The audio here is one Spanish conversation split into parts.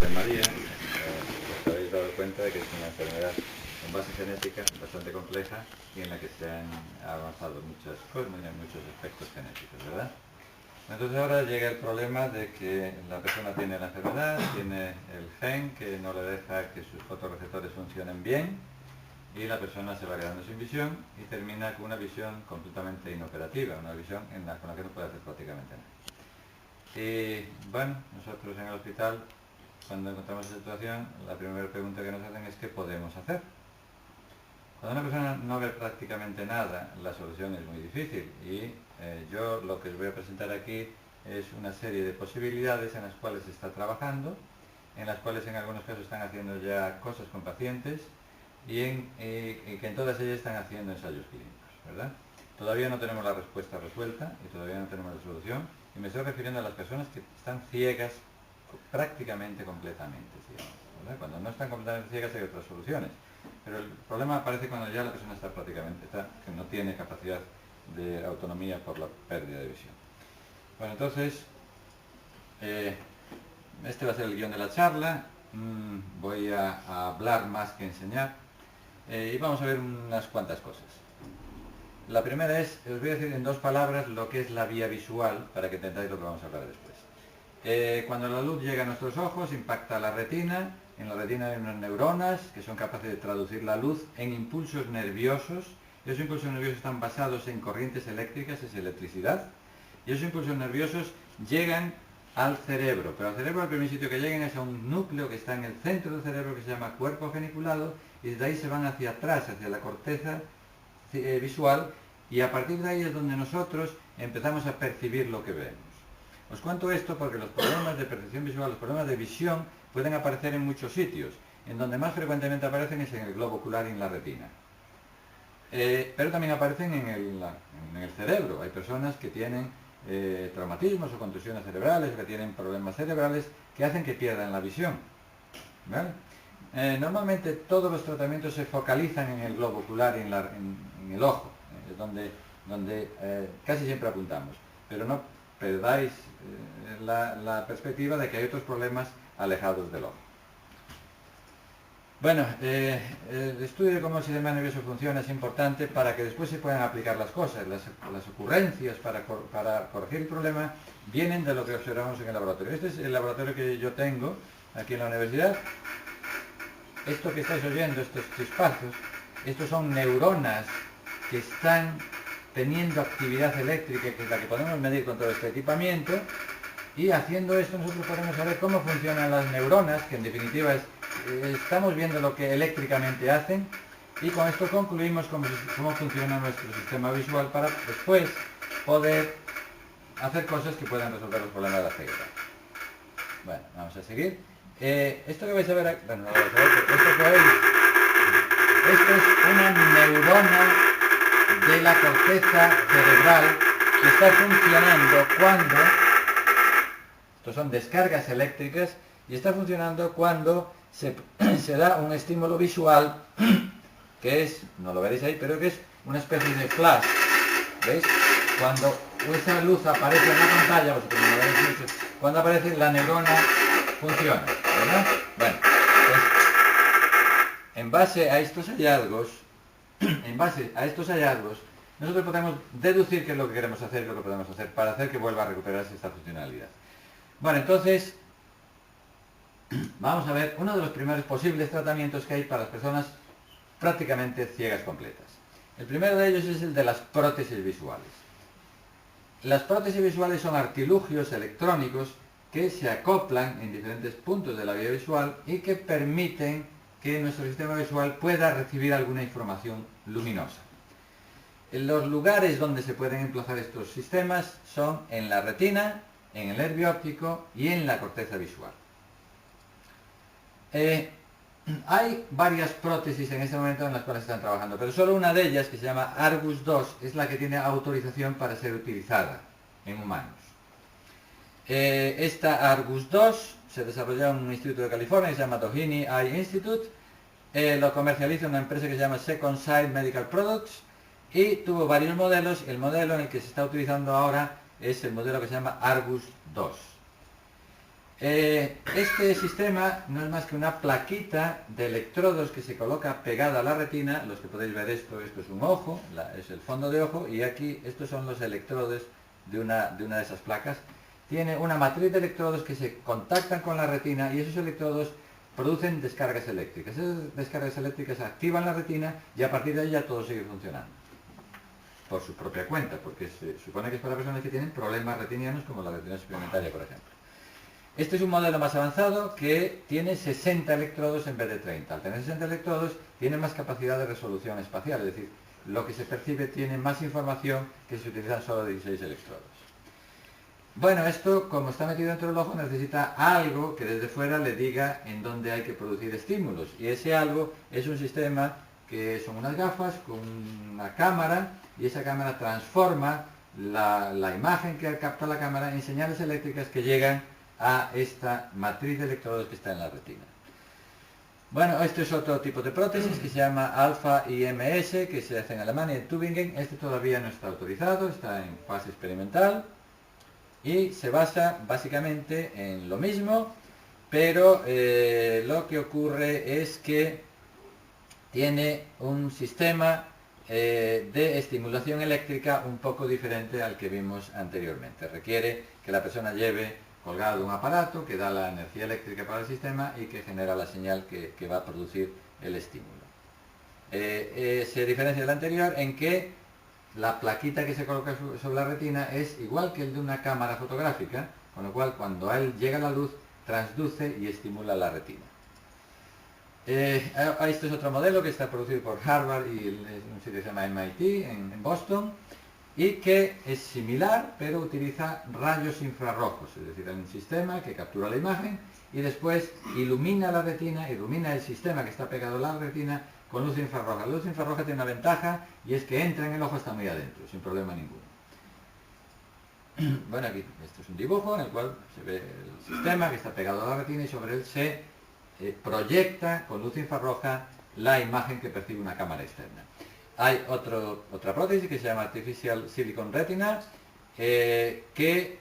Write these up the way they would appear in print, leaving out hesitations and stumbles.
de María, os habéis dado cuenta de que es una enfermedad con base genética bastante compleja y en la que se han avanzado muchos aspectos genéticos, ¿verdad? Entonces ahora llega el problema de que la persona tiene la enfermedad, tiene el gen que no le deja que sus fotorreceptores funcionen bien y la persona se va quedando sin visión y termina con una visión completamente inoperativa, una visión con la que no puede hacer prácticamente nada. Y bueno, nosotros en el hospital, cuando encontramos esa situación, la primera pregunta que nos hacen es ¿qué podemos hacer? Cuando una persona no ve prácticamente nada, la solución es muy difícil y yo lo que os voy a presentar aquí es una serie de posibilidades en las cuales se está trabajando, en las cuales en algunos casos están haciendo ya cosas con pacientes y que en todas ellas están haciendo ensayos clínicos, ¿verdad? Todavía no tenemos la respuesta resuelta y todavía no tenemos la solución y me estoy refiriendo a las personas que están ciegas prácticamente completamente, digamos, ¿verdad? Cuando no están completamente ciegas hay otras soluciones, pero el problema aparece cuando ya la persona que no tiene capacidad de autonomía por la pérdida de visión. Bueno, entonces, este va a ser el guión de la charla. Voy a hablar más que enseñar y vamos a ver unas cuantas cosas. La primera es, os voy a decir en dos palabras lo que es la vía visual para que entendáis lo que vamos a hablar después. Cuando la luz llega a nuestros ojos, impacta la retina. En la retina hay unas neuronas que son capaces de traducir la luz en impulsos nerviosos. Esos impulsos nerviosos están basados en corrientes eléctricas, es electricidad. Y esos impulsos nerviosos llegan al cerebro, pero al cerebro el primer sitio que llegan es a un núcleo que está en el centro del cerebro que se llama cuerpo geniculado y desde ahí se van hacia atrás, hacia la corteza visual y a partir de ahí es donde nosotros empezamos a percibir lo que vemos. Os cuento esto porque los problemas de percepción visual, los problemas de visión pueden aparecer en muchos sitios. En donde más frecuentemente aparecen es en el globo ocular y en la retina. Pero también aparecen en el cerebro. Hay personas que tienen traumatismos o contusiones cerebrales, que tienen problemas cerebrales que hacen que pierdan la visión, ¿vale? Normalmente todos los tratamientos se focalizan en el globo ocular y en el ojo, es donde casi siempre apuntamos, pero no perdáis la perspectiva de que hay otros problemas alejados del ojo. Bueno, el estudio de cómo el sistema nervioso funciona es importante para que después se puedan aplicar las cosas. Las ocurrencias para corregir el problema vienen de lo que observamos en el laboratorio. Este es el laboratorio que yo tengo aquí en la universidad. Esto que estáis oyendo, estos chispazos, estos son neuronas que están teniendo actividad eléctrica, que es la que podemos medir con todo este equipamiento, y haciendo esto nosotros podemos saber cómo funcionan las neuronas, que en definitiva estamos viendo lo que eléctricamente hacen, y con esto concluimos cómo funciona nuestro sistema visual para después poder hacer cosas que puedan resolver los problemas de la ceguera. Bueno, vamos a seguir. Esto que vais a ver aquí, bueno, no lo vais a ver, pero esto que veis, esto es una neurona de la corteza cerebral que está funcionando cuando, estos son descargas eléctricas, y está funcionando cuando se da un estímulo visual que es, no lo veréis ahí, pero que es una especie de flash, ¿veis? Cuando esa luz aparece en la pantalla, vosotros no lo veréis mucho, cuando aparece la neurona funciona, ¿verdad? Bueno, pues en base a estos hallazgos, nosotros podemos deducir qué es lo que queremos hacer y lo que podemos hacer para hacer que vuelva a recuperarse esta funcionalidad. Bueno, entonces, vamos a ver uno de los primeros posibles tratamientos que hay para las personas prácticamente ciegas completas. El primero de ellos es el de las prótesis visuales. Las prótesis visuales son artilugios electrónicos que se acoplan en diferentes puntos de la vía visual y que permiten que nuestro sistema visual pueda recibir alguna información luminosa. En los lugares donde se pueden emplazar estos sistemas son en la retina, en el nervio óptico y en la corteza visual. Hay varias prótesis en este momento en las cuales están trabajando, pero solo una de ellas, que se llama Argus 2, es la que tiene autorización para ser utilizada en humanos. Esta Argus 2 se desarrolló en un instituto de California que se llama Doheny Eye Institute, lo comercializa una empresa que se llama Second Sight Medical Products y tuvo varios modelos. El modelo en el que se está utilizando ahora es el modelo que se llama Argus 2. Este sistema no es más que una plaquita de electrodos que se coloca pegada a la retina. Los que podéis ver esto es un ojo, es el fondo de ojo, y aquí estos son los electrodos de una de esas placas. Tiene una matriz de electrodos que se contactan con la retina y esos electrodos producen descargas eléctricas. Esas descargas eléctricas activan la retina y a partir de ahí ya todo sigue funcionando por su propia cuenta, porque se supone que es para personas que tienen problemas retinianos como la retinosis pigmentaria, por ejemplo. Este es un modelo más avanzado que tiene 60 electrodos en vez de 30. Al tener 60 electrodos tiene más capacidad de resolución espacial, es decir, lo que se percibe tiene más información que si se utilizan solo 16 electrodos. Bueno, esto, como está metido dentro del ojo, necesita algo que desde fuera le diga en dónde hay que producir estímulos. Y ese algo es un sistema que son unas gafas con una cámara, y esa cámara transforma la imagen que capta la cámara en señales eléctricas que llegan a esta matriz de electrodos que está en la retina. Bueno, esto es otro tipo de prótesis que se llama Alpha IMS, que se hace en Alemania, en Tübingen. Este todavía no está autorizado, está en fase experimental y se basa básicamente en lo mismo, pero lo que ocurre es que tiene un sistema de estimulación eléctrica un poco diferente al que vimos anteriormente. Requiere que la persona lleve colgado un aparato que da la energía eléctrica para el sistema y que genera la señal que va a producir el estímulo. Se diferencia del anterior en que la plaquita que se coloca sobre la retina es igual que el de una cámara fotográfica, con lo cual cuando a él llega la luz, transduce y estimula la retina. Este es otro modelo que está producido por Harvard y un sitio que se llama MIT en Boston, y que es similar, pero utiliza rayos infrarrojos, es decir, hay un sistema que captura la imagen y después ilumina la retina, ilumina el sistema que está pegado a la retina con luz infrarroja. La luz infrarroja tiene una ventaja y es que entra en el ojo hasta muy adentro, sin problema ninguno. Bueno, aquí esto es un dibujo en el cual se ve el sistema que está pegado a la retina y sobre él se proyecta con luz infrarroja la imagen que percibe una cámara externa. Hay otra prótesis que se llama Artificial Silicon Retina, que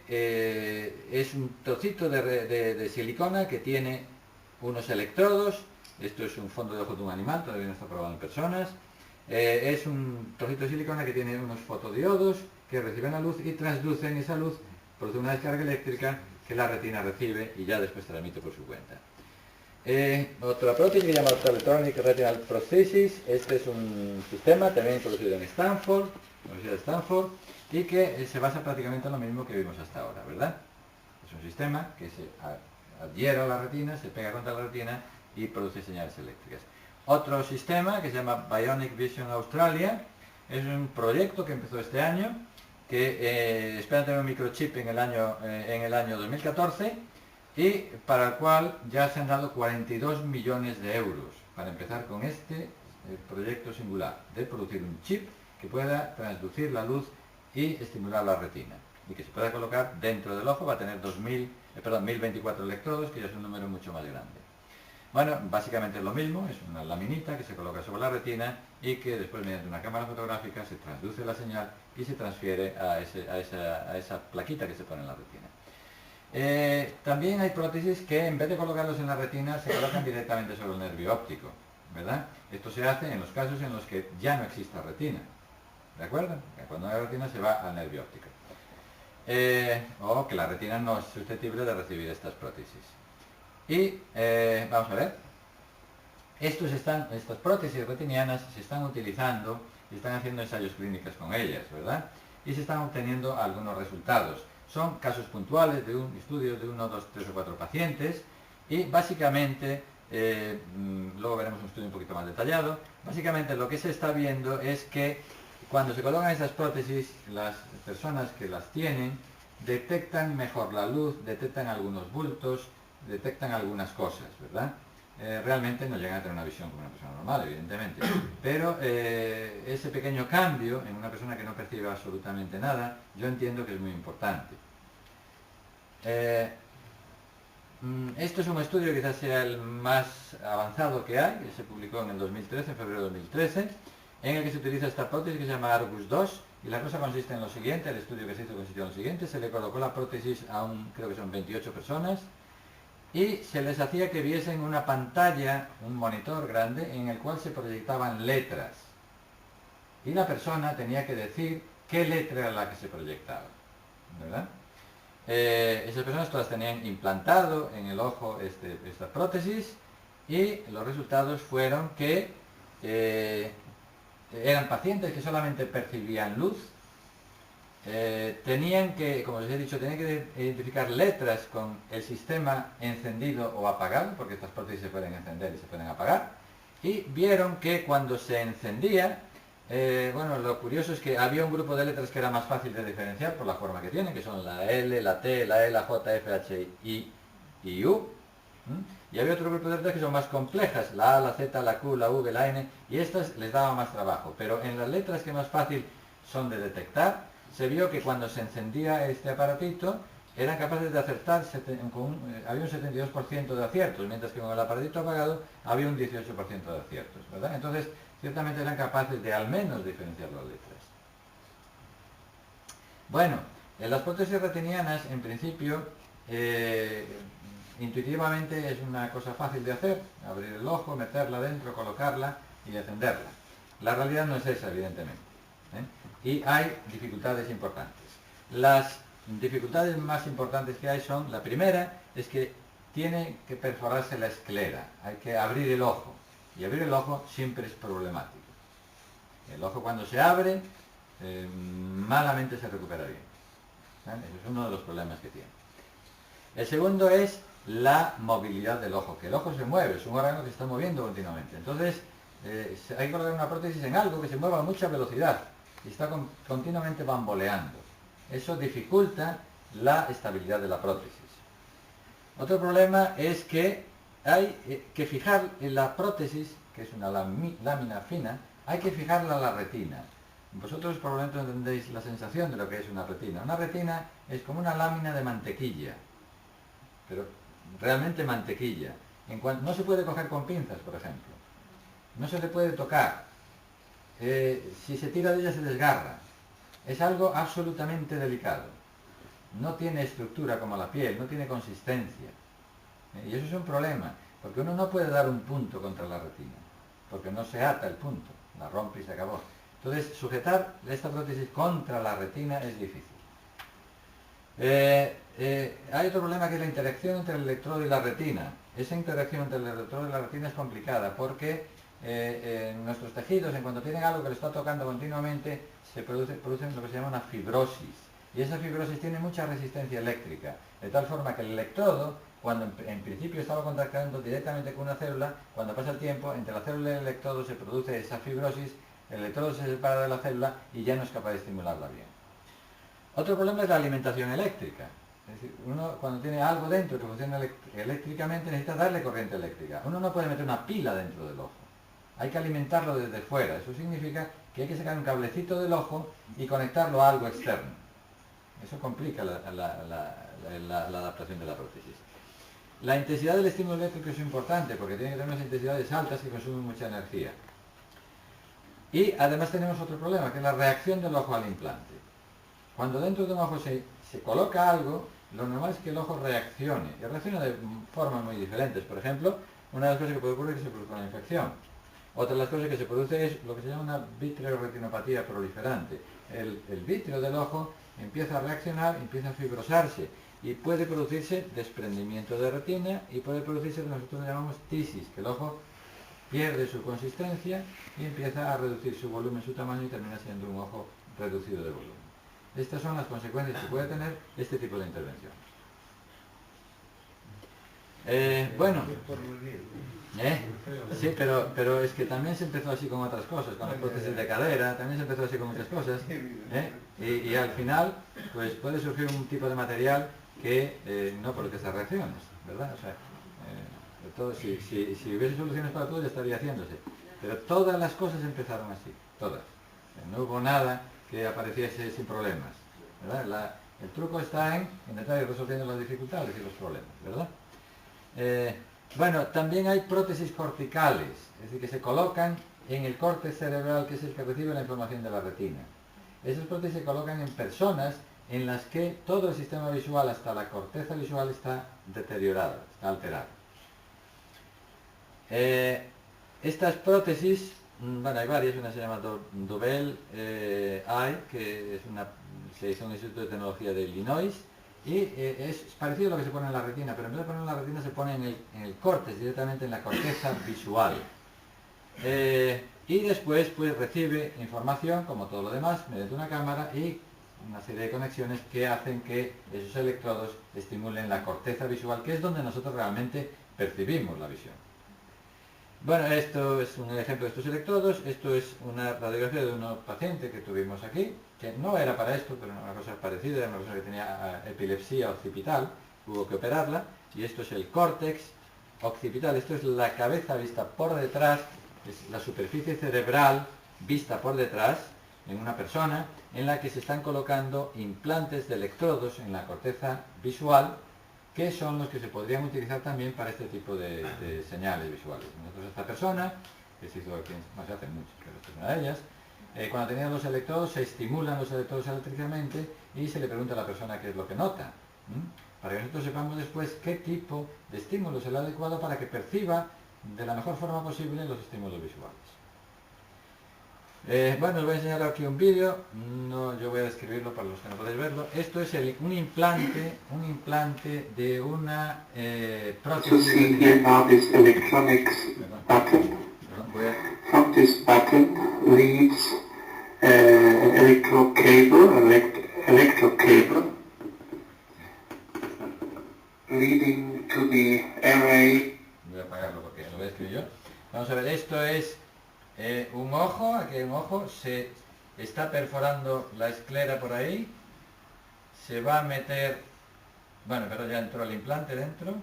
es un trocito de silicona que tiene unos electrodos. Esto es un fondo de ojo de un animal, todavía no está probado en personas. Es un trocito de silicona que tiene unos fotodiodos que reciben la luz y transducen esa luz, produce una descarga eléctrica que la retina recibe y ya después transmite por su cuenta. Otra prótesis que se llama Optoelectronic Retinal Prosthesis. Este es un sistema también producido en Stanford, Universidad de Stanford, y que se basa prácticamente en lo mismo que vimos hasta ahora, ¿verdad? Es un sistema que se adhiere a la retina, se pega contra la retina y produce señales eléctricas. Otro sistema que se llama Bionic Vision Australia es un proyecto que empezó este año, que espera tener un microchip en el año 2014, y para el cual ya se han dado 42 millones de euros para empezar con este proyecto singular de producir un chip que pueda transducir la luz y estimular la retina y que se pueda colocar dentro del ojo. Va a tener 1024 electrodos, que ya es un número mucho más grande. Bueno, básicamente es lo mismo, es una laminita que se coloca sobre la retina y que después mediante una cámara fotográfica se transduce la señal y se transfiere a esa plaquita que se pone en la retina. También hay prótesis que en vez de colocarlos en la retina se colocan directamente sobre el nervio óptico, ¿verdad? Esto se hace en los casos en los que ya no exista retina, ¿de acuerdo? Cuando no hay retina se va al nervio óptico. O que la retina no es susceptible de recibir estas prótesis. Y vamos a ver, estas prótesis retinianas se están utilizando y están haciendo ensayos clínicos con ellas, ¿verdad? Y se están obteniendo algunos resultados. Son casos puntuales de un estudio de 1, 2, 3 o 4 pacientes y básicamente, luego veremos un estudio un poquito más detallado, básicamente lo que se está viendo es que cuando se colocan esas prótesis, las personas que las tienen detectan mejor la luz, detectan algunos bultos, detectan algunas cosas, ¿verdad? Realmente no llegan a tener una visión como una persona normal, evidentemente, pero ese pequeño cambio en una persona que no percibe absolutamente nada, yo entiendo que es muy importante. Esto es un estudio que quizás sea el más avanzado que hay, que se publicó en el 2013, en febrero de 2013, en el que se utiliza esta prótesis que se llama Argus 2, y la cosa consiste en lo siguiente. El estudio que se hizo consistió en lo siguiente: se le colocó la prótesis a creo que son 28 personas, y se les hacía que viesen una pantalla, un monitor grande, en el cual se proyectaban letras. Y la persona tenía que decir qué letra era la que se proyectaba, ¿verdad? Esas personas todas tenían implantado en el ojo esta prótesis, y los resultados fueron que eran pacientes que solamente percibían luz, tenían que, como les he dicho, tenían que identificar letras con el sistema encendido o apagado, porque estas prótesis se pueden encender y se pueden apagar, y vieron que cuando se encendía, bueno, lo curioso es que había un grupo de letras que era más fácil de diferenciar por la forma que tienen, que son la L, la T, la E, la J, F, H, I y U. Y había otro grupo de letras que son más complejas, la A, la Z, la Q, la V, la N, y estas les daba más trabajo. Pero en las letras que más fácil son de detectar, se vio que cuando se encendía este aparatito, eran capaces de acertar, había un 72% de aciertos, mientras que con el aparatito apagado había un 18% de aciertos, ¿verdad? Entonces, ciertamente eran capaces de al menos diferenciar las letras. Bueno, en las prótesis retinianas, en principio, intuitivamente es una cosa fácil de hacer: abrir el ojo, meterla dentro, colocarla y encenderla. La realidad no es esa, evidentemente, y hay dificultades importantes. Las dificultades más importantes que hay son: la primera es que tiene que perforarse la esclera, hay que abrir el ojo, y abrir el ojo siempre es problemático. El ojo, cuando se abre, malamente se recupera bien. Ese es uno de los problemas que tiene. El segundo es la movilidad del ojo, que el ojo se mueve, es un órgano que se está moviendo continuamente. Entonces, hay que colocar una prótesis en algo que se mueva a mucha velocidad y está continuamente bamboleando. Eso dificulta la estabilidad de la prótesis. Otro problema es que hay que fijar en la prótesis, que es una lámina fina, hay que fijarla a la retina. Vosotros probablemente no entendéis la sensación de lo que es una retina. Una retina es como una lámina de mantequilla, pero realmente mantequilla. No se puede coger con pinzas, por ejemplo. No se le puede tocar. Si se tira de ella se desgarra. Es algo absolutamente delicado. No tiene estructura como la piel, no tiene consistencia. Y eso es un problema, porque uno no puede dar un punto contra la retina, porque no se ata el punto, la rompe y se acabó. Entonces, sujetar esta prótesis contra la retina es difícil. Hay otro problema, que es la interacción entre el electrodo y la retina. Esa interacción entre el electrodo y la retina es complicada, porque nuestros tejidos, en cuanto tienen algo que le está tocando continuamente, se producen lo que se llama una fibrosis. Y esa fibrosis tiene mucha resistencia eléctrica, de tal forma que el electrodo, cuando en principio estaba contactando directamente con una célula, cuando pasa el tiempo, entre la célula y el electrodo se produce esa fibrosis, el electrodo se separa de la célula y ya no es capaz de estimularla bien. Otro problema es la alimentación eléctrica. Es decir, uno, cuando tiene algo dentro que funciona eléctricamente, necesita darle corriente eléctrica. Uno no puede meter una pila dentro del ojo. Hay que alimentarlo desde fuera. Eso significa que hay que sacar un cablecito del ojo y conectarlo a algo externo. Eso complica la adaptación de la prótesis. La intensidad del estímulo eléctrico es importante, porque tiene que tener unas intensidades altas que consumen mucha energía. Y además tenemos otro problema, que es la reacción del ojo al implante. Cuando dentro de un ojo se coloca algo, lo normal es que el ojo reaccione, y reacciona de formas muy diferentes. Por ejemplo, una de las cosas que puede ocurrir es que se produzca una infección. Otra de las cosas que se produce es lo que se llama una vitreoretinopatía proliferante. El vítreo del ojo empieza a reaccionar, empieza a fibrosarse, y puede producirse desprendimiento de retina, y puede producirse lo que nosotros llamamos tisis, que el ojo pierde su consistencia y empieza a reducir su volumen, su tamaño, y termina siendo un ojo reducido de volumen. Estas son las consecuencias que puede tener este tipo de intervención. Bueno, sí, pero es que también se empezó así con otras cosas, con las prótesis de cadera, también se empezó así con muchas cosas, y al final pues puede surgir un tipo de material que no produce esas reacciones, ¿verdad? O sea, si hubiese soluciones para todo, ya estaría haciéndose, pero todas las cosas empezaron así, todas. No hubo nada que apareciese sin problemas, ¿verdad? El truco está en intentar ir resolviendo las dificultades y los problemas, ¿verdad? Bueno, también hay prótesis corticales, es decir, que se colocan en el córtex cerebral, que es el que recibe la información de la retina. Esas prótesis se colocan en personas en las que todo el sistema visual, hasta la corteza visual, está deteriorado, está alterado. Estas prótesis, bueno, hay varias, una se llama Dobel Eye, que se hizo en el Instituto de Tecnología de Illinois, y es parecido a lo que se pone en la retina, pero en vez de poner en la retina se pone en el córtex, directamente en la corteza visual. Y después pues recibe información, como todo lo demás, mediante una cámara y una serie de conexiones que hacen que esos electrodos estimulen la corteza visual, que es donde nosotros realmente percibimos la visión. Bueno, esto es un ejemplo de estos electrodos. Esto es una radiografía de un paciente que tuvimos aquí, que no era para esto, pero una cosa parecida, era una persona que tenía epilepsia occipital, hubo que operarla, y esto es el córtex occipital. Esto es la cabeza vista por detrás, es la superficie cerebral vista por detrás en una persona, en la que se están colocando implantes de electrodos en la corteza visual, que son los que se podrían utilizar también para este tipo de señales visuales. Nosotros, esta persona, que se hizo aquí, no se hace mucho, pero esta es una de ellas, cuando tenían los electrodos, se estimulan los electrodos eléctricamente y se le pregunta a la persona qué es lo que nota, para que nosotros sepamos después qué tipo de estímulo es el adecuado para que perciba de la mejor forma posible los estímulos visuales. Bueno, os voy a enseñar aquí un vídeo, yo voy a describirlo para los que no podéis verlo. Esto es un implante de una prótesis. Now this electronics button. From this button leads an electro cable leading to the array. Voy a apagarlo porque lo voy a escribir yo. Vamos a ver, esto es un ojo, aquí hay un ojo, se está perforando la esclera por ahí, se va a meter, bueno, pero ya entró el implante dentro,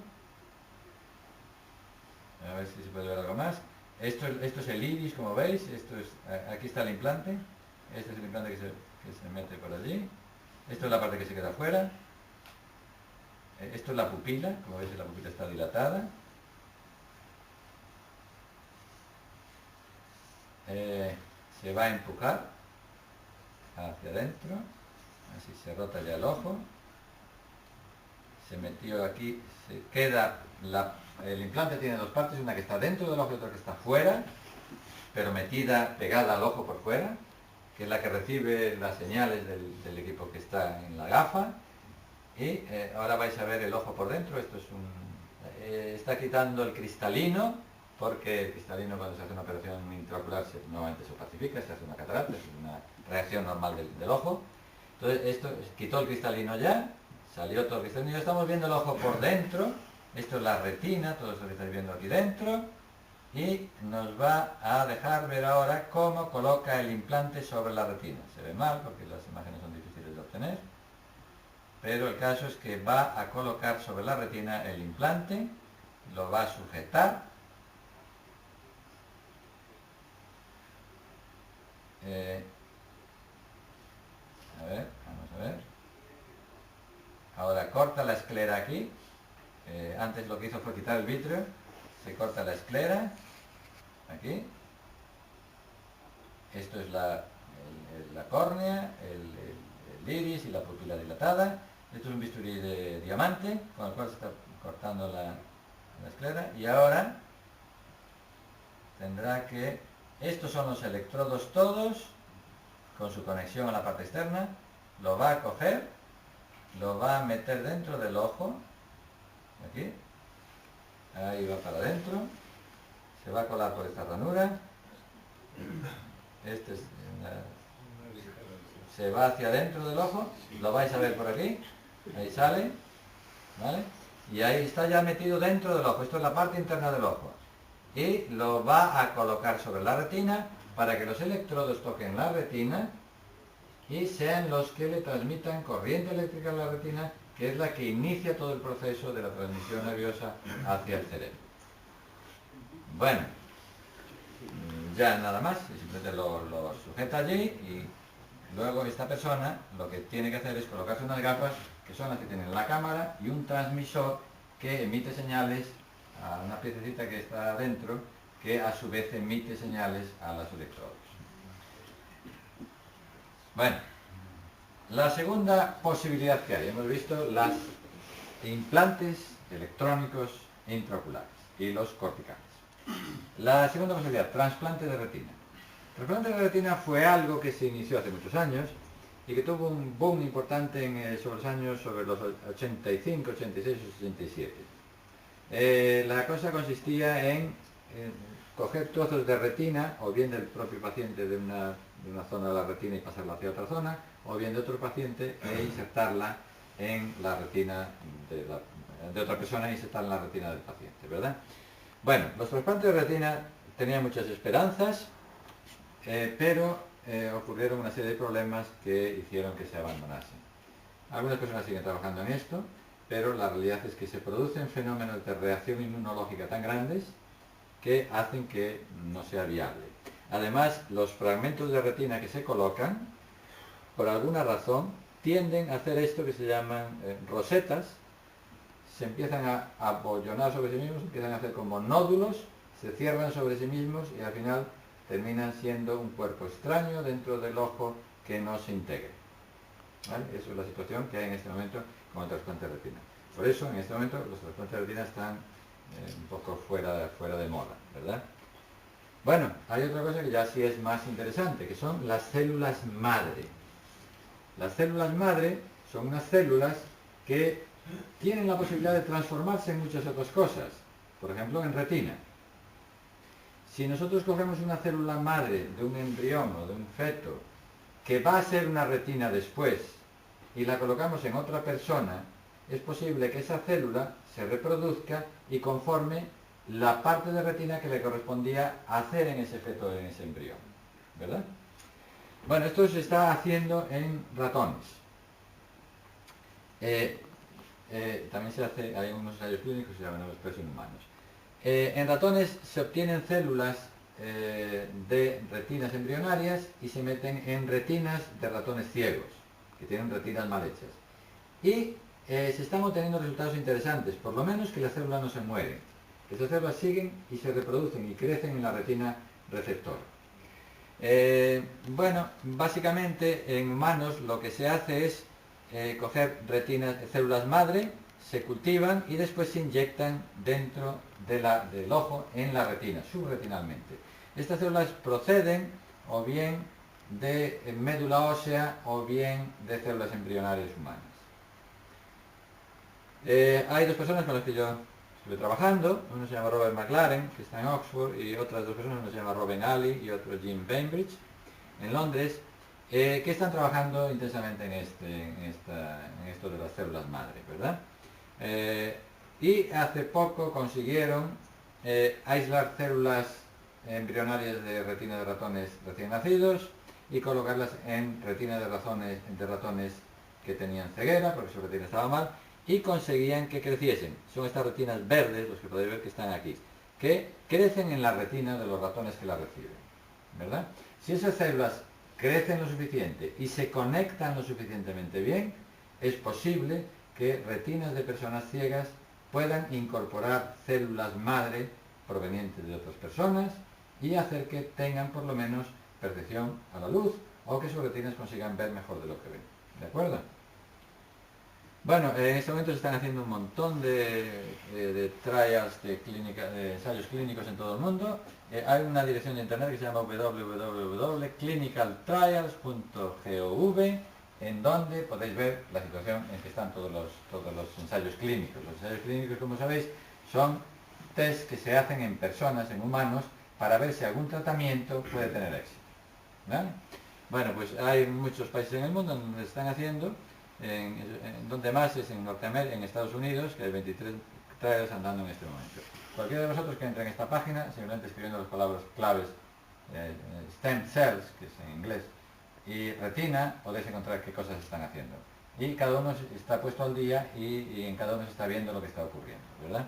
a ver si se puede ver algo más. Esto es el iris, como veis, aquí está el implante, este es el implante que se mete por allí, esto es la parte que se queda afuera, esto es la pupila, como veis la pupila está dilatada. Se va a empujar hacia adentro, así se rota ya el ojo, se metió aquí, se queda, el implante tiene dos partes, una que está dentro del ojo y otra que está fuera, pero pegada al ojo por fuera, que es la que recibe las señales del equipo que está en la gafa, y ahora vais a ver el ojo por dentro. Esto es está quitando el cristalino, porque el cristalino, cuando se hace una operación intraocular, normalmente se opacifica, se hace una catarata, es una reacción normal del ojo. Entonces esto quitó el cristalino ya, salió todo el cristalino, ya estamos viendo el ojo por dentro. Esto es la retina, todo eso que estáis viendo aquí dentro, y nos va a dejar ver ahora cómo coloca el implante sobre la retina. Se ve mal porque las imágenes son difíciles de obtener, pero el caso es que va a colocar sobre la retina el implante, lo va a sujetar. Vamos a ver. Ahora corta la esclera aquí. Antes lo que hizo fue quitar el vítreo. Se corta la esclera. Aquí. Esto es la córnea, el iris y la pupila dilatada. Esto es un bisturí de diamante con el cual se está cortando la esclera. Y ahora tendrá que... Estos son los electrodos todos, con su conexión a la parte externa. Lo va a coger, lo va a meter dentro del ojo, aquí, ahí va para adentro, se va a colar por esta ranura, se va hacia adentro del ojo, lo vais a ver por aquí, ahí sale, ¿vale? Y ahí está ya metido dentro del ojo, esto es la parte interna del ojo. Y lo va a colocar sobre la retina para que los electrodos toquen la retina y sean los que le transmitan corriente eléctrica a la retina, que es la que inicia todo el proceso de la transmisión nerviosa hacia el cerebro. Bueno, ya nada más, simplemente lo sujeta allí y luego esta persona lo que tiene que hacer es colocarse unas gafas que son las que tienen la cámara y un transmisor que emite señales a una piececita que está adentro, que a su vez emite señales a los electrodos. Bueno, La segunda posibilidad que hay, hemos visto los implantes electrónicos intraoculares y los corticales. La segunda posibilidad, trasplante de retina. El trasplante de retina fue algo que se inició hace muchos años y que tuvo un boom importante sobre los años sobre los 85, 86 y 87. La cosa consistía en coger trozos de retina, o bien del propio paciente de una zona de la retina y pasarla hacia otra zona, o bien de otro paciente e insertarla en la retina de otra persona e insertarla en la retina del paciente, ¿verdad? Bueno, los trasplantes de retina tenían muchas esperanzas, pero ocurrieron una serie de problemas que hicieron que se abandonasen. Algunas personas siguen trabajando en esto, pero la realidad es que se producen fenómenos de reacción inmunológica tan grandes que hacen que no sea viable. Además, los fragmentos de retina que se colocan, por alguna razón, tienden a hacer esto que se llaman rosetas, se empiezan a abollonar sobre sí mismos, empiezan a hacer como nódulos, se cierran sobre sí mismos y al final terminan siendo un cuerpo extraño dentro del ojo que no se integra. ¿Vale? Eso es la situación que hay en este momento con el trasplante de retina. Por eso, en este momento, los trasplantes de retina están un poco fuera de moda, ¿verdad? Bueno, hay otra cosa que ya sí es más interesante, que son las células madre. Las células madre son unas células que tienen la posibilidad de transformarse en muchas otras cosas, por ejemplo en retina. Si nosotros cogemos una célula madre de un embrión o de un feto que va a ser una retina después y la colocamos en otra persona, es posible que esa célula se reproduzca y conforme la parte de retina que le correspondía hacer en ese feto, en ese embrión, ¿verdad? Bueno, esto se está haciendo en ratones. También se hace, hay unos ensayos clínicos que se llaman los en humanos. En ratones se obtienen células de retinas embrionarias y se meten en retinas de ratones ciegos, que tienen retinas mal hechas. Y se están obteniendo resultados interesantes, por lo menos que las células no se mueren, que esas células siguen y se reproducen y crecen en la retina receptora. Bueno, básicamente en humanos lo que se hace es coger células madre, se cultivan y después se inyectan dentro del ojo en la retina, subretinalmente. Estas células proceden o bien de médula ósea o bien de células embrionarias humanas. Hay dos personas con las que yo estuve trabajando, uno se llama Robert McLaren, que está en Oxford, y otras dos personas, uno se llama Robin Alley y otro Jim Bainbridge, en Londres, que están trabajando intensamente en esto de las células madre, ¿verdad? Y hace poco consiguieron aislar células embrionarias de retina de ratones recién nacidos y colocarlas en retina de ratones que tenían ceguera, porque su retina estaba mal, y conseguían que creciesen. Son estas retinas verdes, los que podéis ver que están aquí, que crecen en la retina de los ratones que la reciben, ¿verdad? Si esas células crecen lo suficiente y se conectan lo suficientemente bien, es posible que retinas de personas ciegas puedan incorporar células madre provenientes de otras personas y hacer que tengan por lo menos percepción a la luz o que sus retinas consigan ver mejor de lo que ven. ¿De acuerdo? Bueno, en este momento se están haciendo un montón de trials, de ensayos clínicos en todo el mundo. Hay una dirección de internet que se llama www.clinicaltrials.gov, en donde podéis ver la situación en que están todos los ensayos clínicos. Los ensayos clínicos, como sabéis, son test que se hacen en personas, en humanos, para ver si algún tratamiento puede tener éxito, ¿vale? Bueno, pues hay muchos países en el mundo donde se están haciendo. Donde más es en Norteamérica, en Estados Unidos, que hay 23 trials andando en este momento. Cualquiera de vosotros que entre en esta página, simplemente escribiendo las palabras claves stem cells, que es en inglés, y retina, podéis encontrar qué cosas están haciendo. Y cada uno está puesto al día y en cada uno se está viendo lo que está ocurriendo, ¿verdad?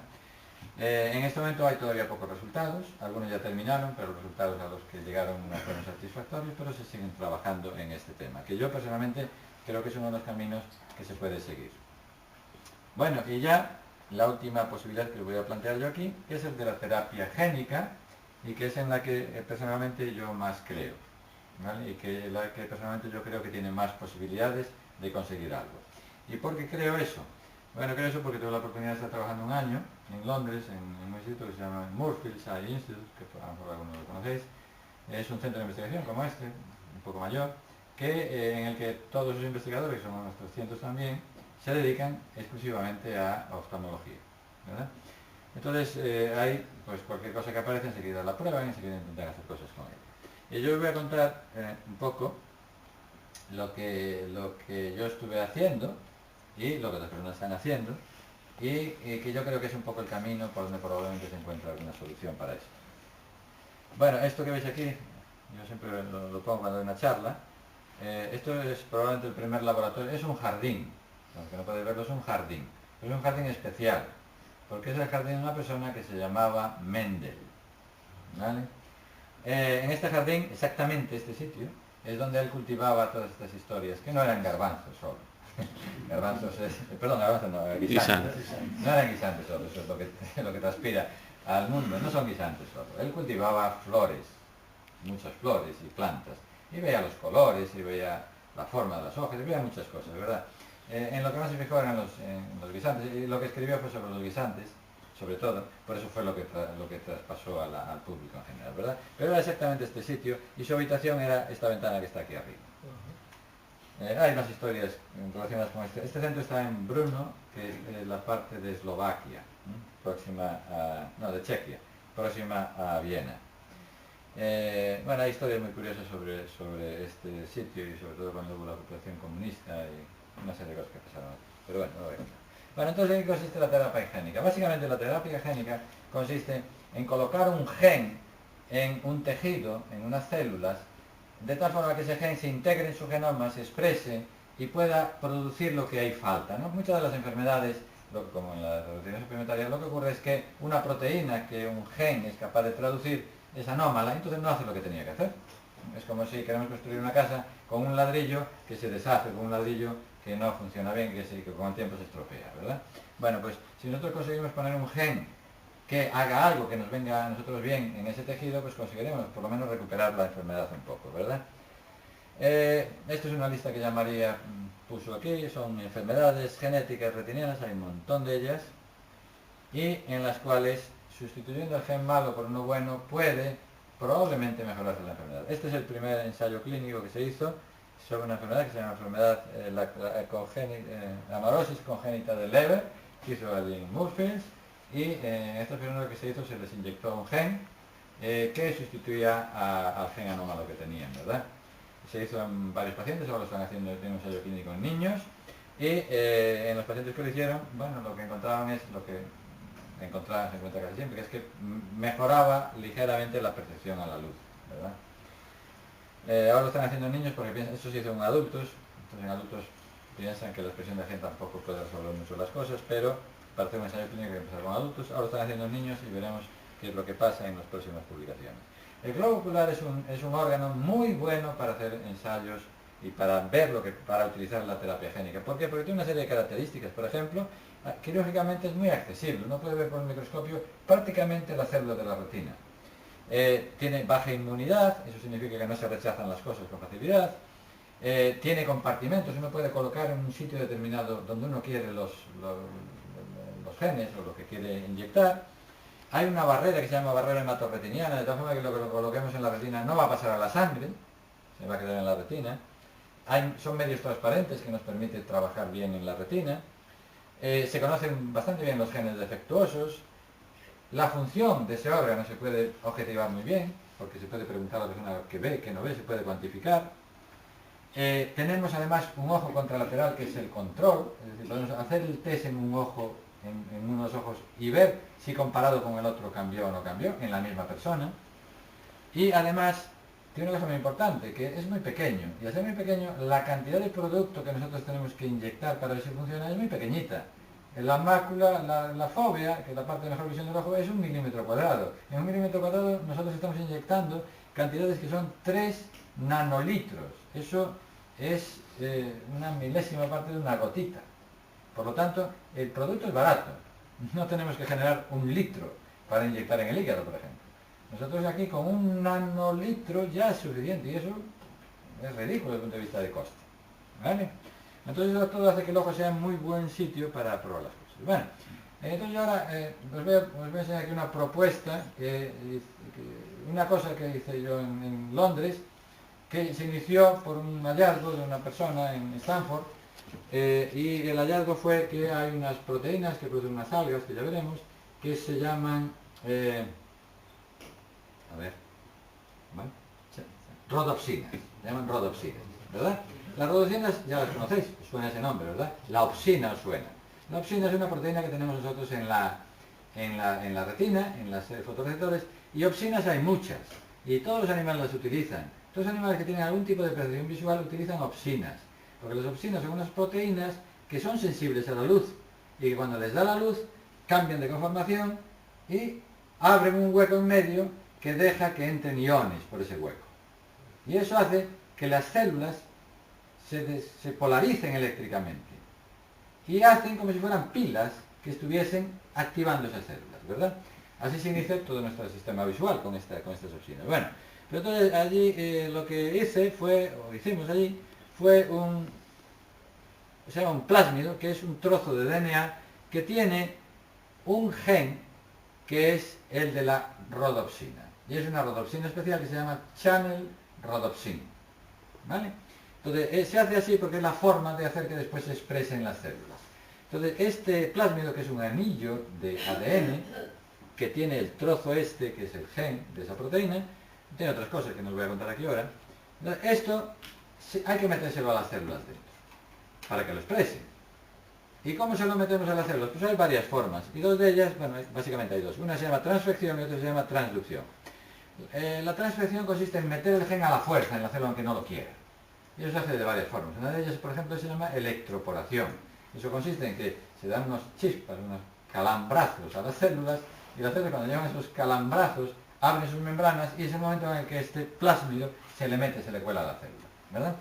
En este momento hay todavía pocos resultados, algunos ya terminaron, pero los resultados a los que llegaron no fueron satisfactorios, pero se siguen trabajando en este tema, que yo personalmente creo que es uno de los caminos que se puede seguir. Bueno, y ya la última posibilidad que os voy a plantear yo aquí, que es el de la terapia génica, y que es en la que personalmente yo más creo, ¿vale? Y que la que personalmente yo creo que tiene más posibilidades de conseguir algo. ¿Y por qué creo eso? Bueno, creo eso porque tuve la oportunidad de estar trabajando un año en Londres, en un instituto que se llama Moorfields Eye Institute, que a lo mejor algunos lo conocéis. Es un centro de investigación como este, un poco mayor, en el que todos los investigadores, que son unos 300 también, se dedican exclusivamente a oftalmología, ¿verdad? Entonces, ahí, pues cualquier cosa que aparece enseguida la prueban y enseguida intentan hacer cosas con ella. Y yo os voy a contar un poco lo que yo estuve haciendo y lo que otras personas están haciendo y que yo creo que es un poco el camino por donde probablemente se encuentra alguna solución para eso. Bueno, esto que veis aquí, yo siempre lo pongo cuando doy una charla, esto es probablemente el primer laboratorio, es un jardín, aunque no podéis verlo, es un jardín, pero es un jardín especial, porque es el jardín de una persona que se llamaba Mendel, ¿vale? En este jardín, exactamente este sitio, es donde él cultivaba todas estas historias, que no eran garbanzos solo. Garbanzos garbanzos no, guisantes. No eran guisantes solo, eso es lo que transpira al mundo, no son guisantes solo. Él cultivaba flores, muchas flores y plantas, y veía los colores, y veía la forma de las hojas, y veía muchas cosas, ¿verdad? En lo que más se fijó eran en los guisantes, y lo que escribió fue sobre los guisantes, sobre todo, por eso fue lo que traspasó al público en general, ¿verdad? Pero era exactamente este sitio, y su habitación era esta ventana que está aquí arriba. Hay más historias relacionadas con este. Este centro está en Brno, que es la parte de Eslovaquia, de Chequia, próxima a Viena. Bueno, hay historias muy curiosas sobre este sitio y sobre todo cuando hubo la ocupación comunista y una serie de cosas que pasaron. Pero bueno, no lo voy a contar. Bueno, entonces, ¿en qué consiste la terapia génica? Básicamente la terapia génica consiste en colocar un gen en un tejido, en unas células, de tal forma que ese gen se integre en su genoma, se exprese y pueda producir lo que hay falta, ¿no? Muchas de las enfermedades, como en la reducción suplementaria, lo que ocurre es que una proteína que un gen es capaz de traducir es anómala, entonces no hace lo que tenía que hacer. Es como si queremos construir una casa con un ladrillo que se deshace, con un ladrillo que no funciona bien, que con el tiempo se estropea, ¿verdad? Bueno, pues si nosotros conseguimos poner un gen que haga algo que nos venga a nosotros bien en ese tejido, pues conseguiremos por lo menos recuperar la enfermedad un poco, ¿verdad? Esto es una lista que ya María puso aquí, son enfermedades genéticas retinianas, hay un montón de ellas, y en las cuales sustituyendo el gen malo por uno bueno puede probablemente mejorarse la enfermedad. Este es el primer ensayo clínico que se hizo sobre una enfermedad que se llama enfermedad amaurosis congénita del Leber, que hizo el Moorfields, y en esta enfermedad que se hizo se les inyectó un gen que sustituía al gen anómalo que tenían, ¿verdad? Se hizo en varios pacientes, ahora lo están haciendo en un ensayo clínico en niños, y en los pacientes que lo hicieron, bueno, lo que encontraban es lo que se encuentra casi siempre, que es que mejoraba ligeramente la percepción a la luz, ¿verdad? Ahora lo están haciendo en niños porque piensan, esto se hizo en adultos, entonces en adultos piensan que la expresión de gen tampoco puede resolver mucho las cosas, pero para hacer un ensayo clínico hay que empezar con adultos, ahora lo están haciendo en niños y veremos qué es lo que pasa en las próximas publicaciones. El globo ocular es un órgano muy bueno para hacer ensayos y para ver para utilizar la terapia génica. ¿Por qué? Porque tiene una serie de características. Por ejemplo, quirúrgicamente es muy accesible, uno puede ver por el microscopio prácticamente las células de la retina. Tiene baja inmunidad, eso significa que no se rechazan las cosas con facilidad. Tiene compartimentos, uno puede colocar en un sitio determinado donde uno quiere los genes o lo que quiere inyectar. Hay una barrera que se llama barrera hematorretiniana, de tal forma que lo que lo coloquemos en la retina no va a pasar a la sangre, se va a quedar en la retina. Son medios transparentes que nos permiten trabajar bien en la retina. Se conocen bastante bien los genes defectuosos. La función de ese órgano se puede objetivar muy bien, porque se puede preguntar a la persona que ve, que no ve, se puede cuantificar. Tenemos además un ojo contralateral que es el control, es decir, podemos hacer el test en un ojo, en unos ojos y ver si comparado con el otro cambió o no cambió en la misma persona. Y además tiene una cosa muy importante, que es muy pequeño, y al ser muy pequeño la cantidad de producto que nosotros tenemos que inyectar para ver si funciona es muy pequeñita. La mácula, la fóvea, que es la parte de mejor visión del ojo, es 1 milímetro cuadrado. En 1 milímetro cuadrado nosotros estamos inyectando cantidades que son 3 nanolitros. Eso es una milésima parte de una gotita. Por lo tanto, el producto es barato. No tenemos que generar 1 litro para inyectar en el hígado, por ejemplo. Nosotros aquí con 1 nanolitro ya es suficiente y eso es ridículo desde el punto de vista de coste. ¿Vale? Entonces eso todo hace que el ojo sea muy buen sitio para probar las cosas. Bueno, entonces yo ahora os voy a enseñar aquí una propuesta, una cosa que hice yo en Londres, que se inició por un hallazgo de una persona en Stanford, y el hallazgo fue que hay unas proteínas que producen unas algas, que ya veremos, que se llaman, ¿vale? Rodopsinas, se llaman rodopsinas, ¿verdad? Las rodopsinas ya las conocéis, os suena ese nombre, ¿verdad? La opsina os suena. La opsina es una proteína que tenemos nosotros en la retina, en los fotorreceptores, y opsinas hay muchas, y todos los animales las utilizan. Todos los animales que tienen algún tipo de percepción visual utilizan opsinas, porque las opsinas son unas proteínas que son sensibles a la luz, y que cuando les da la luz cambian de conformación y abren un hueco en medio que deja que entren iones por ese hueco. Y eso hace que las células se polaricen eléctricamente y hacen como si fueran pilas que estuviesen activando esas células, ¿verdad? Así se inicia todo nuestro sistema visual con estas opsinas. Bueno, pero entonces allí lo que hicimos allí, fue un plásmido, que es un trozo de DNA que tiene un gen que es el de la rodopsina. Y es una rodopsina especial que se llama channel rhodopsin, ¿vale? Entonces se hace así porque es la forma de hacer que después se exprese en las células. Entonces este plásmido, que es un anillo de ADN, que tiene el trozo este, que es el gen de esa proteína, tiene otras cosas que no os voy a contar aquí ahora. Entonces, esto hay que metérselo a las células dentro, para que lo expresen. ¿Y cómo se lo metemos a las células? Pues hay varias formas, y dos de ellas, bueno, básicamente hay dos. Una se llama transfección y otra se llama transducción. La transfección consiste en meter el gen a la fuerza en la célula aunque no lo quiera. Y eso se hace de varias formas. Una de ellas, por ejemplo, se llama electroporación. Eso consiste en que se dan unos chispas, unos calambrazos a las células, y las células, cuando llevan esos calambrazos, abren sus membranas, y es el momento en el que este plásmido se le cuela a la célula, ¿verdad?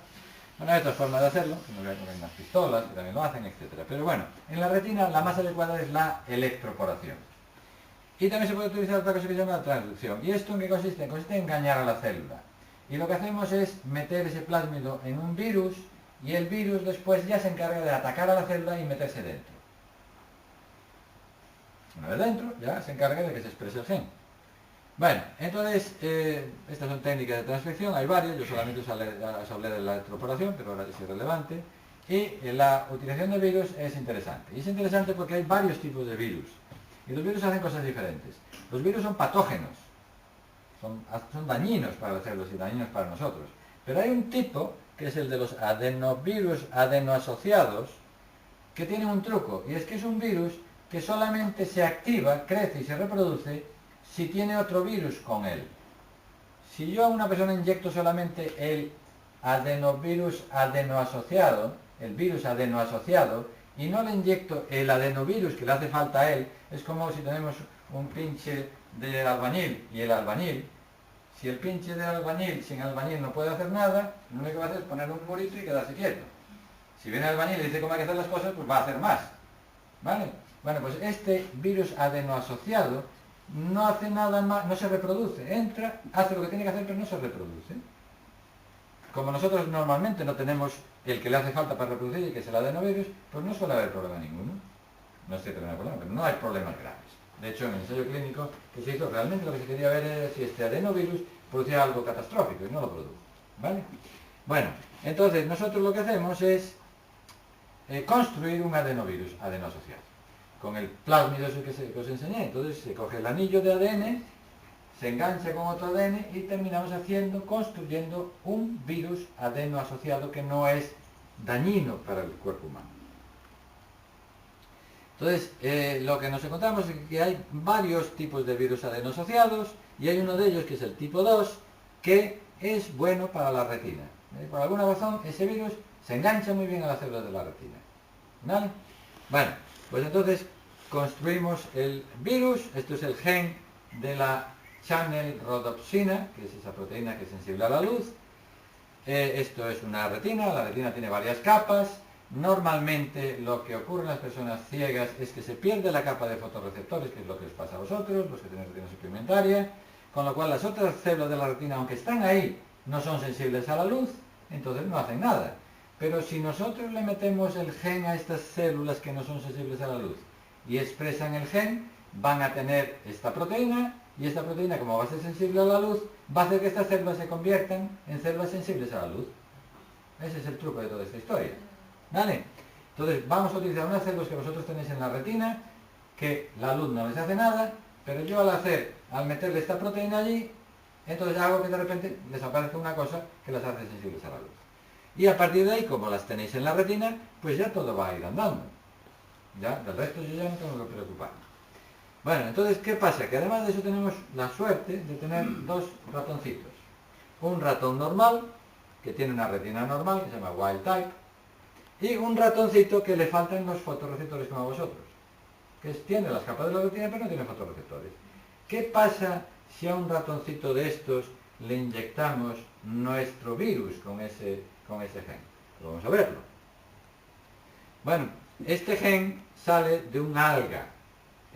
Bueno, hay otras formas de hacerlo, como unas pistolas, que también lo hacen, etc. Pero bueno, en la retina la más adecuada es la electroporación. Y también se puede utilizar otra cosa que se llama la transducción. ¿Y esto en qué consiste? Consiste en engañar a la célula. Y lo que hacemos es meter ese plásmido en un virus, y el virus después ya se encarga de atacar a la célula y meterse dentro. Una vez dentro, ya se encarga de que se exprese el gen. Bueno, entonces, estas son técnicas de transfección, hay varias, yo solamente os hablé de la electroporación, pero ahora es irrelevante. Y la utilización de virus es interesante. Y es interesante porque hay varios tipos de virus. Y los virus hacen cosas diferentes. Los virus son patógenos, son dañinos para las células y dañinos para nosotros. Pero hay un tipo, que es el de los adenovirus adenoasociados, que tiene un truco, y es que es un virus que solamente se activa, crece y se reproduce si tiene otro virus con él. Si yo a una persona inyecto solamente el adenovirus adenoasociado, el virus adenoasociado, y no le inyecto el adenovirus que le hace falta a él, es como si tenemos un pinche de albañil, y el albañil, si el pinche de albañil sin albañil no puede hacer nada, lo único que va a hacer es poner un murito y quedarse quieto. Si viene el albañil y dice cómo hay que hacer las cosas, pues va a hacer más, ¿vale? Bueno, pues este virus adenoasociado no hace nada más, no se reproduce, entra, hace lo que tiene que hacer, pero no se reproduce. Como nosotros normalmente no tenemos el que le hace falta para reproducir, y que es el adenovirus, pues no suele haber problema ninguno. No es cierto que no hay problema, pero no hay problemas graves. De hecho, en el ensayo clínico que se hizo, realmente lo que se quería ver era si este adenovirus producía algo catastrófico, y no lo produjo, ¿vale? Bueno, entonces nosotros lo que hacemos es construir un adenovirus adenoasociado con el plásmido ese que os enseñé. Entonces se coge el anillo de ADN, se engancha con otro ADN y terminamos construyendo un virus adenoasociado que no es dañino para el cuerpo humano. Entonces, lo que nos encontramos es que hay varios tipos de virus adenoasociados, y hay uno de ellos, que es el tipo 2, que es bueno para la retina. Por alguna razón, ese virus se engancha muy bien a las células de la retina, ¿vale? Bueno, pues entonces construimos el virus. Esto es el gen de la channel rhodopsina, que es esa proteína que es sensible a la luz. Esto es una retina, la retina tiene varias capas. Normalmente lo que ocurre en las personas ciegas es que se pierde la capa de fotorreceptores, que es lo que os pasa a vosotros, los que tenéis retina suplementaria, con lo cual las otras células de la retina, aunque están ahí, no son sensibles a la luz, entonces no hacen nada. Pero si nosotros le metemos el gen a estas células que no son sensibles a la luz y expresan el gen, van a tener esta proteína, y esta proteína, como va a ser sensible a la luz, va a hacer que estas células se conviertan en células sensibles a la luz. Ese es el truco de toda esta historia. ¿Vale? Entonces vamos a utilizar unas células que vosotros tenéis en la retina, que la luz no les hace nada, pero yo al meterle esta proteína allí, entonces hago que de repente les aparezca una cosa que las hace sensibles a la luz. Y a partir de ahí, como las tenéis en la retina, pues ya todo va a ir andando. Ya, del resto yo ya no tengo que preocuparme. Bueno, entonces, ¿qué pasa? Que además de eso tenemos la suerte de tener dos ratoncitos. Un ratón normal, que tiene una retina normal, que se llama wild type, y un ratoncito que le faltan los fotorreceptores como a vosotros, que tiene las capas de la retina pero no tiene fotorreceptores. ¿Qué pasa si a un ratoncito de estos le inyectamos nuestro virus con ese gen? Pues vamos a verlo. Bueno, este gen sale de un alga.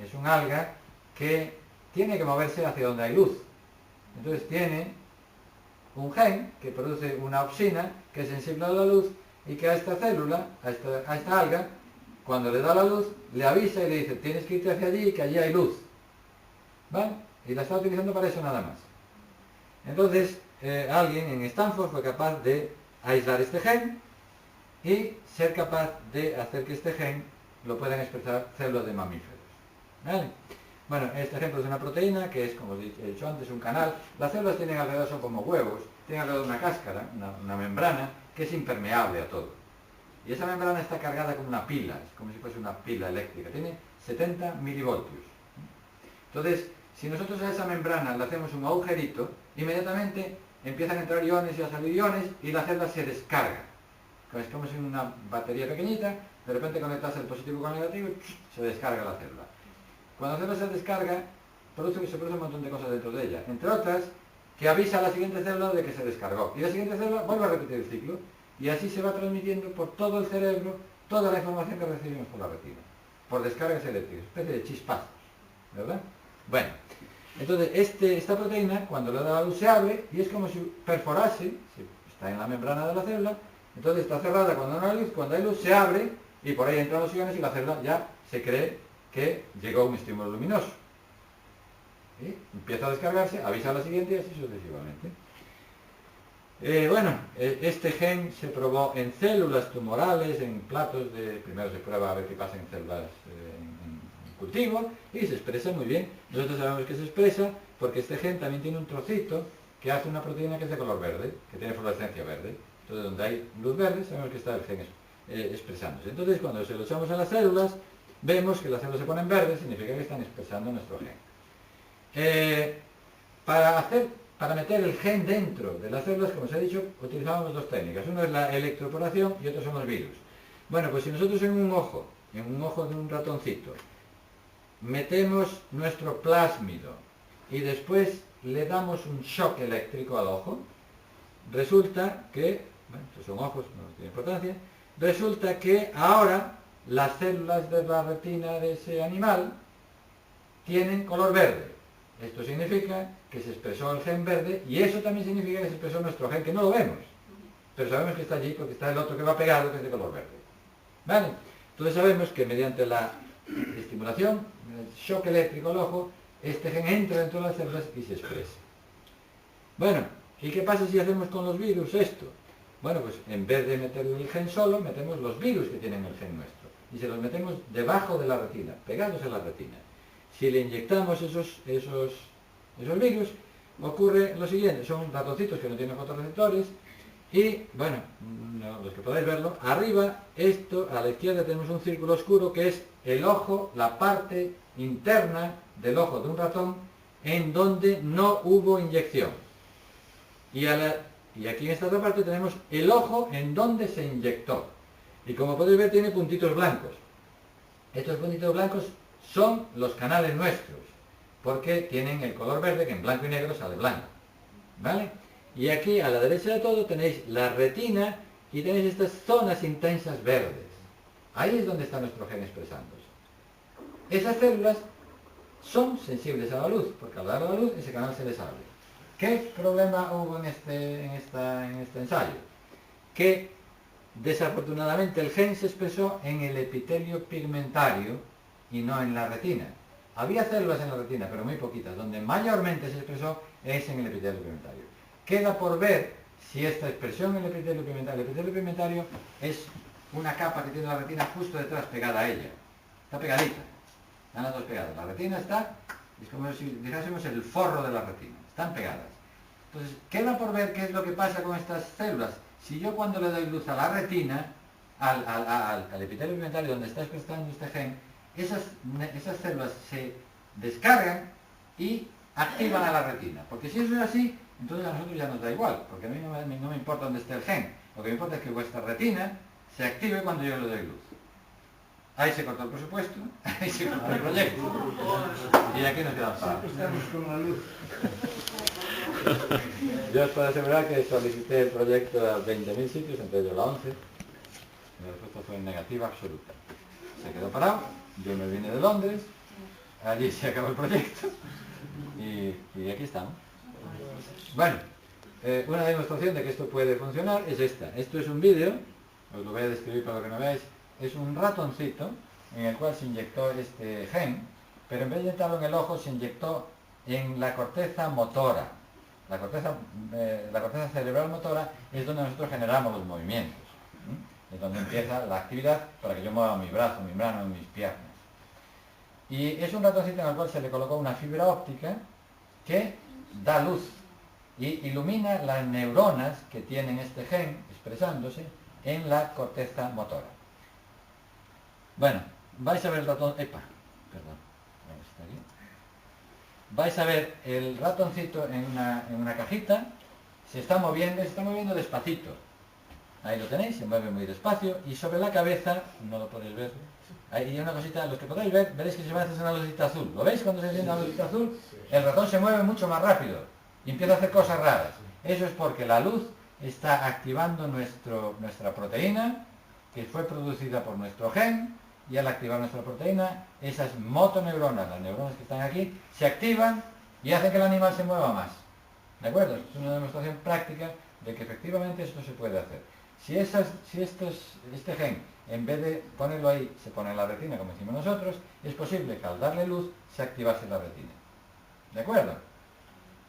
Es un alga que tiene que moverse hacia donde hay luz. Entonces tiene un gen que produce una opsina que es sensible a la luz y que a esta célula, a esta alga, cuando le da la luz, le avisa y le dice, tienes que irte hacia allí, que allí hay luz. ¿Vale? Y la está utilizando para eso nada más. Entonces, alguien en Stanford fue capaz de aislar este gen y ser capaz de hacer que este gen lo puedan expresar células de mamíferos. ¿Vale? Bueno, este ejemplo es una proteína que es, como he dicho antes, un canal. Las células tienen alrededor, son como huevos, tienen alrededor una cáscara, una membrana, que es impermeable a todo. Y esa membrana está cargada como una pila, es como si fuese una pila eléctrica, tiene 70 milivoltios. Entonces, si nosotros a esa membrana le hacemos un agujerito, inmediatamente empiezan a entrar iones y a salir iones y la célula se descarga. Es como si una batería pequeñita, de repente conectas el positivo con el negativo y se descarga la célula. Cuando la célula se descarga, se produce un montón de cosas dentro de ella, entre otras, que avisa a la siguiente célula de que se descargó. Y la siguiente célula vuelve a repetir el ciclo, y así se va transmitiendo por todo el cerebro toda la información que recibimos por la retina, por descargas eléctricas, especie de chispazos, ¿verdad? Bueno, entonces esta proteína, cuando le da la luz, se abre, y es como si perforase, está en la membrana de la célula, entonces está cerrada cuando hay luz se abre, y por ahí entran los iones y la célula ya se cree que llegó un estímulo luminoso. ¿Sí? Empieza a descargarse, avisa a la siguiente y así sucesivamente. Este gen se probó en células tumorales, en platos primero se prueba a ver qué pasa en células en cultivo y se expresa muy bien. Nosotros sabemos que se expresa porque este gen también tiene un trocito que hace una proteína que es de color verde, que tiene fluorescencia verde. Entonces donde hay luz verde sabemos que está el gen expresándose. Entonces cuando se lo echamos a las células, vemos que las células se ponen verdes, significa que están expresando nuestro gen. Para meter el gen dentro de las células, como os he dicho, utilizábamos dos técnicas. Uno es la electroporación y otro son los virus. Bueno, pues si nosotros en un ojo de un ratoncito, metemos nuestro plásmido y después le damos un shock eléctrico al ojo, resulta que, bueno, estos son ojos, no tiene importancia, resulta que ahora las células de la retina de ese animal tienen color verde. Esto significa que se expresó el gen verde y eso también significa que se expresó nuestro gen, que no lo vemos. Pero sabemos que está allí porque está el otro que va pegado, que es de color verde. ¿Vale? Entonces sabemos que mediante la estimulación, el shock eléctrico al ojo, este gen entra dentro de las células y se expresa. Bueno, ¿y qué pasa si hacemos con los virus esto? Bueno, pues en vez de meter el gen solo, metemos los virus que tienen el gen nuestro. Y se los metemos debajo de la retina, pegados a la retina. Si le inyectamos esos virus, ocurre lo siguiente, son ratoncitos que no tienen fotorreceptores y, bueno, los que podáis verlo, arriba, a la izquierda tenemos un círculo oscuro que es el ojo, la parte interna del ojo de un ratón en donde no hubo inyección. Y aquí en esta otra parte tenemos el ojo en donde se inyectó. Y como podéis ver tiene puntitos blancos. Estos puntitos blancos son los canales nuestros, porque tienen el color verde que en blanco y negro sale blanco. ¿Vale? Y aquí a la derecha de todo tenéis la retina y tenéis estas zonas intensas verdes. Ahí es donde está nuestro gen expresándose. Esas células son sensibles a la luz, porque al dar la luz ese canal se les abre. ¿Qué problema hubo en este ensayo? Que Desafortunadamente el gen se expresó en el epitelio pigmentario y no en la retina. Había células en la retina, pero muy poquitas. Donde mayormente se expresó es en el epitelio pigmentario. Queda por ver si esta expresión en el epitelio pigmentario es una capa que tiene la retina justo detrás pegada a ella. Está pegadita. Están las dos pegadas. La retina está, es como si dijésemos el forro de la retina. Están pegadas. Entonces, queda por ver qué es lo que pasa con estas células. Si yo cuando le doy luz a la retina, al epitelio pigmentario donde está expresando este gen, esas células se descargan y activan a la retina. Porque si eso es así, entonces a nosotros ya nos da igual, porque a mí no me importa dónde esté el gen. Lo que me importa es que vuestra retina se active cuando yo le doy luz. Ahí se cortó el presupuesto, ahí se cortó el proyecto. Y aquí nos quedamos parados. Estamos con la luz. Yo os puedo asegurar que solicité el proyecto a 20.000 sitios, entre ellos la 11. La respuesta fue negativa absoluta. Se quedó parado, yo me vine de Londres, allí se acabó el proyecto y aquí estamos. Bueno, una demostración de que esto puede funcionar es esta. Esto es un vídeo, os lo voy a describir para que no veáis. Es un ratoncito en el cual se inyectó este gen, pero en vez de inyectarlo en el ojo se inyectó en la corteza motora. La corteza cerebral motora es donde nosotros generamos los movimientos. Es donde empieza la actividad para que yo mueva mi brazo, mi mano, mis piernas. Y es un ratoncito en el cual se le colocó una fibra óptica que da luz y ilumina las neuronas que tienen este gen expresándose en la corteza motora. Bueno, vais a ver el ratón... Perdón, a ver si está aquí. Vais a ver el ratoncito en una cajita, se está moviendo despacito. Ahí lo tenéis, se mueve muy despacio y sobre la cabeza, no lo podéis ver, hay una cosita, los que podáis ver, veréis que se va a hacer una lucita azul. ¿Lo veis cuando se enciende la lucita azul? El ratón se mueve mucho más rápido y empieza a hacer cosas raras. Eso es porque la luz está activando nuestra proteína, que fue producida por nuestro gen, y al activar nuestra proteína, esas motoneuronas, las neuronas que están aquí, se activan y hacen que el animal se mueva más. ¿De acuerdo? Es una demostración práctica de que efectivamente esto se puede hacer. Si este gen, en vez de ponerlo ahí, se pone en la retina, como hicimos nosotros, es posible que al darle luz se activase la retina. ¿De acuerdo?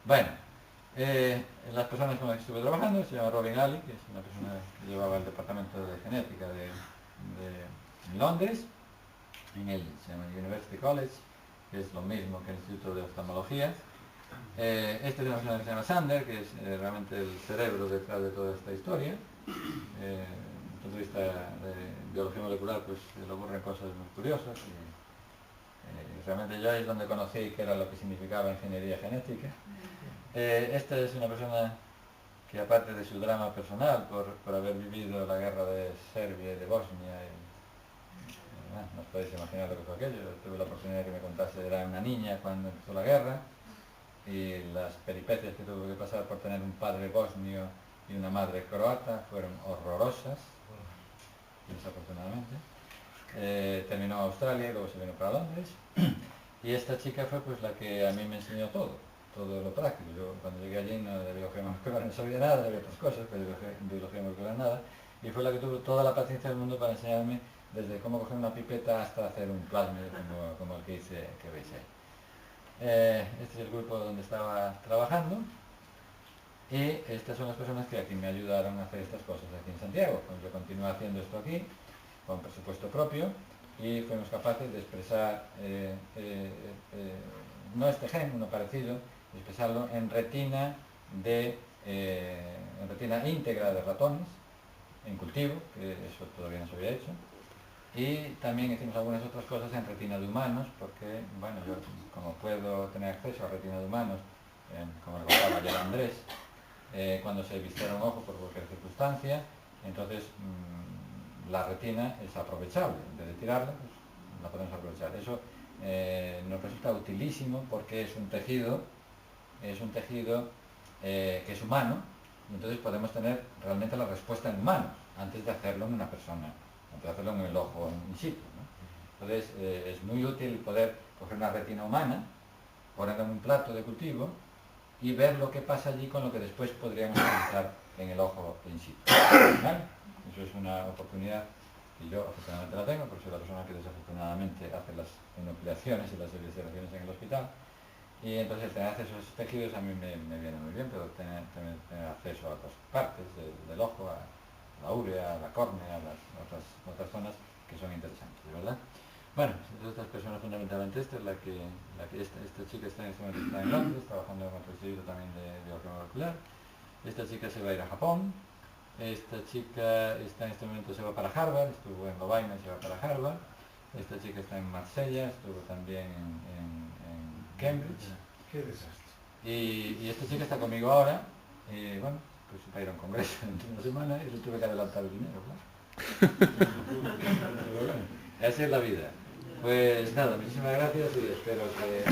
Bueno, las personas con las que estuve trabajando se llama Robin Ali, que es una persona que llevaba el departamento de genética de Londres, se llama University College, que es lo mismo que el Instituto de Oftalmología. Este es una persona que se llama Sander, que es realmente el cerebro detrás de toda esta historia. Desde el punto de vista de biología molecular, pues le ocurren cosas muy curiosas. Realmente yo ahí es donde conocí qué era lo que significaba ingeniería genética. Esta es una persona que, aparte de su drama personal por haber vivido la guerra de Serbia y de Bosnia, no os podéis imaginar lo que fue aquello. Yo tuve la oportunidad de que me contase, era una niña cuando empezó la guerra, y las peripecias que tuvo que pasar por tener un padre bosnio y una madre croata fueron horrorosas, desafortunadamente. Terminó en Australia y luego se vino para Londres, y esta chica fue pues la que a mí me enseñó todo lo práctico. Yo cuando llegué allí no de biología molecular no sabía nada, de otras cosas, pero de biología molecular nada, y fue la que tuvo toda la paciencia del mundo para enseñarme desde cómo coger una pipeta hasta hacer un plásmido como el que hice, que veis ahí. Este es el grupo donde estaba trabajando, y estas son las personas que aquí me ayudaron a hacer estas cosas aquí en Santiago. Pues yo continué haciendo esto aquí con presupuesto propio y fuimos capaces de expresar no este gen, uno parecido, expresarlo en retina íntegra de ratones en cultivo, que eso todavía no se había hecho. Y también hicimos algunas otras cosas en retina de humanos, porque, bueno, yo como puedo tener acceso a retina de humanos, como le contaba ayer a Andrés, cuando se vistiera un ojo por cualquier circunstancia, entonces la retina es aprovechable. En vez de tirarla, pues la podemos aprovechar. Eso nos resulta utilísimo porque es un tejido que es humano, y entonces podemos tener realmente la respuesta en humanos, antes de hacerlo en una persona, antes de hacerlo en el ojo in situ, ¿no? Entonces es muy útil poder coger una retina humana, ponerla en un plato de cultivo y ver lo que pasa allí con lo que después podríamos utilizar en el ojo in situ. ¿Vale? Eso es una oportunidad que yo afortunadamente la tengo, porque soy la persona que desafortunadamente hace las enucleaciones y las evisceraciones en el hospital. Y entonces tener acceso a esos tejidos a mí me viene muy bien, pero tener acceso a otras partes del ojo, a la úrea, a la córnea, a las otras zonas que son interesantes, ¿verdad? Bueno, de estas personas fundamentalmente esta chica está en este momento está en Londres, trabajando en otro instituto también de ortomolecular. Esta chica se va a ir a Japón. Esta chica está en este momento se va para Harvard, estuvo en Lovaina y se va para Harvard. Esta chica está en Marsella, estuvo también en Cambridge. Qué desastre. Y esta chica está conmigo ahora, y bueno, pues para ir a un congreso en una semana y le tuve que adelantar el dinero, claro. Pero bueno, así es la vida. Pues nada, muchísimas gracias y espero que...